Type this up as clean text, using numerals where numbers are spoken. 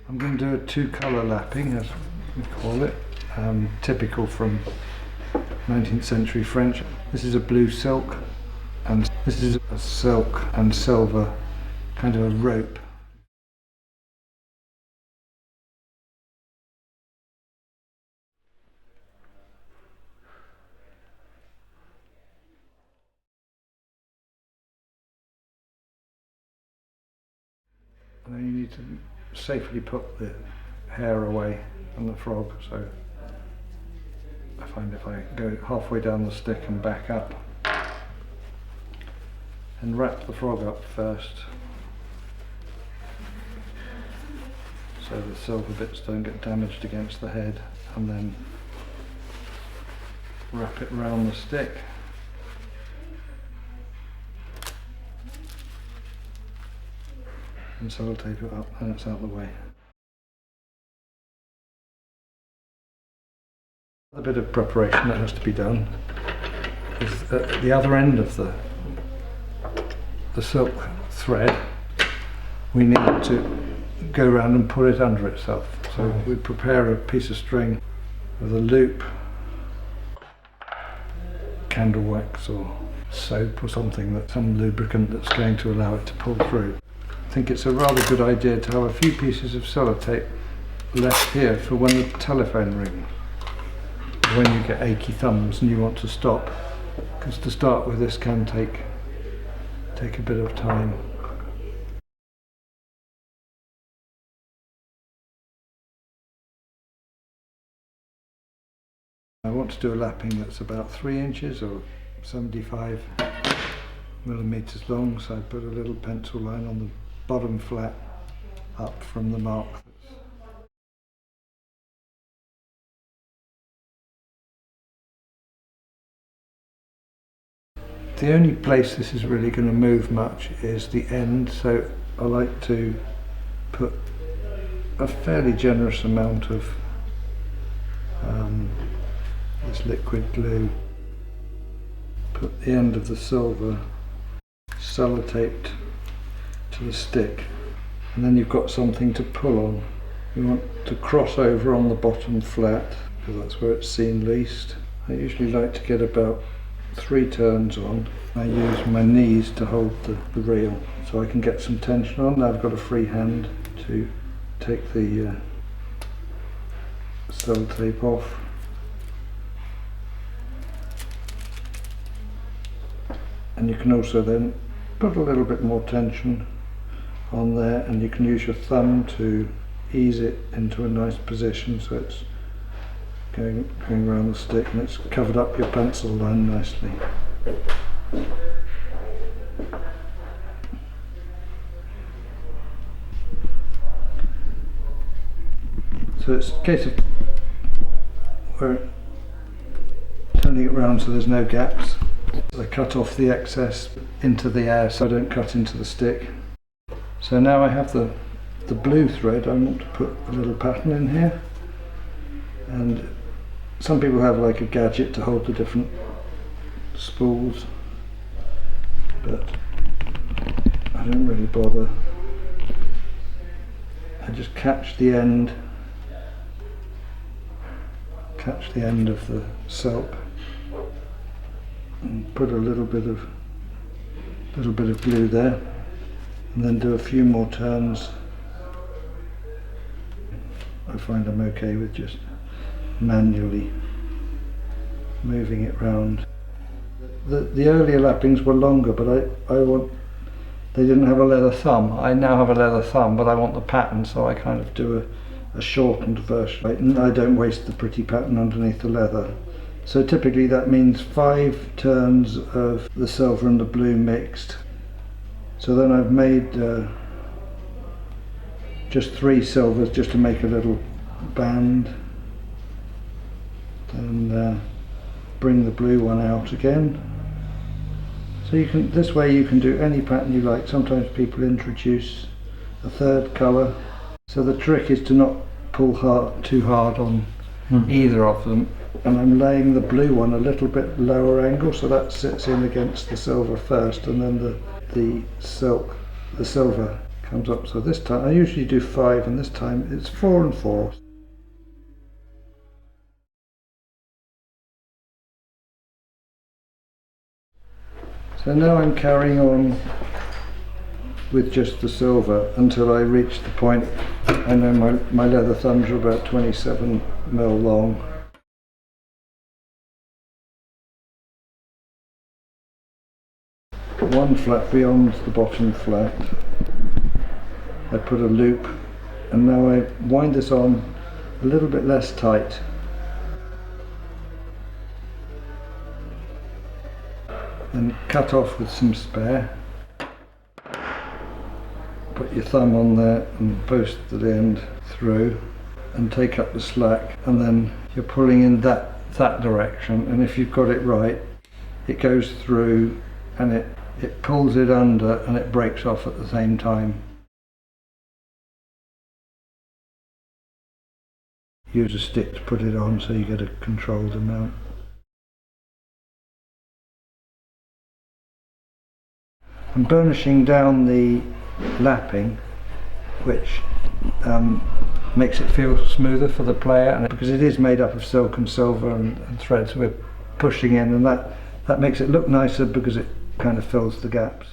I'm going to do a two-colour lapping, as we call it, typical from 19th century French. This is a blue silk, and this is a silk and silver kind of a rope. And then you need to safely put the hair away from the frog, so I find if I go halfway down the stick and back up and wrap the frog up first so the silver bits don't get damaged against the head, and then wrap it around the stick. And sellotape it up and it's out of the way. A bit of preparation that has to be done is at the other end of the silk thread we need to go around and pull it under itself. So we prepare a piece of string with a loop, candle wax or soap or something, some lubricant that's going to allow it to pull through. I think it's a rather good idea to have a few pieces of sellotape left here for when the telephone rings, when you get achy thumbs and you want to stop, because to start with this can take a bit of time. I want to do a lapping that's about 3 inches or 75 millimeters long, so I put a little pencil line on the bottom flat up from the mark. The only place this is really going to move much is the end, so I like to put a fairly generous amount of this liquid glue, put the end of the silver sellotaped to the stick, and then you've got something to pull on. You want to cross over on the bottom flat because that's where it's seen least. I usually like to get about 3 turns on. I use my knees to hold the reel so I can get some tension on. Now I've got a free hand to take the sellotape off. And you can also then put a little bit more tension on there, and you can use your thumb to ease it into a nice position so it's going around the stick and it's covered up your pencil line nicely. So it's a case of we're turning it around so there's no gaps. I cut off the excess into the air so I don't cut into the stick. So now I have the blue thread. I want to put a little pattern in here, and some people have like a gadget to hold the different spools, but I don't really bother. I just catch the end of the silk and put a little bit of glue there, and then do a few more turns. I find I'm okay with just manually moving it round. The earlier lappings were longer, but they didn't have a leather thumb. I now have a leather thumb, but I want the pattern, so I kind of do a shortened version. And I don't waste the pretty pattern underneath the leather. So typically that means 5 turns of the silver and the blue mixed. So then I've made just 3 silvers just to make a little band. Then bring the blue one out again. So this way you can do any pattern you like. Sometimes people introduce a 3rd colour. So the trick is to not pull too hard on either of them. And I'm laying the blue one a little bit lower angle, so that sits in against the silver first, and then the silver comes up. So this time I usually do 5 and this time it's 4 and 4. So now I'm carrying on with just the silver until I reach the point. I know my leather thumbs are about 27 mil long. One flat beyond the bottom flat, I put a loop, and now I wind this on a little bit less tight. And cut off with some spare. Put your thumb on there and post the end through and take up the slack, and then you're pulling in that direction, and if you've got it right, it goes through and it pulls it under and it breaks off at the same time. Use a stick to put it on so you get a controlled amount. I'm burnishing down the lapping, which makes it feel smoother for the player, and because it is made up of silk and silver and threads, we're pushing in, and that makes it look nicer because it kind of fills the gaps.